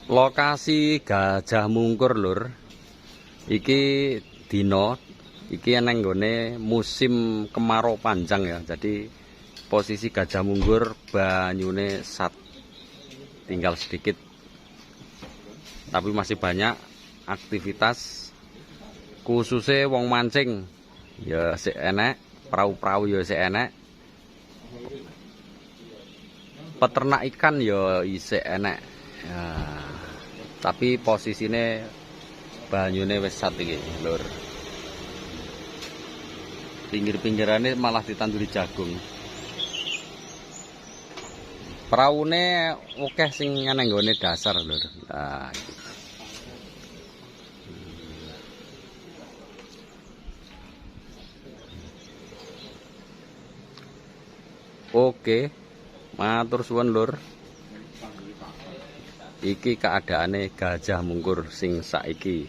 Lokasi Gajah Mungkur lur. Iki dino iki eneng nggone musim kemarau panjang ya. Jadi posisi Gajah Mungkur banyune tinggal sedikit. Tapi masih banyak aktivitas khususnya wong mancing. Ya sik enek, perahu-perahu ya sik enek. Peternak ikan ya isik enek. Ya, tapi posisine banyune wis sat iki, lur. Pinggir-pinggirane malah ditanduri jagung. Praune akeh sing nang nggone dasar, lur. Nah, iki. Oke. Matur suwun, lur. Iki keadaane Gajah Mungkur sing saiki.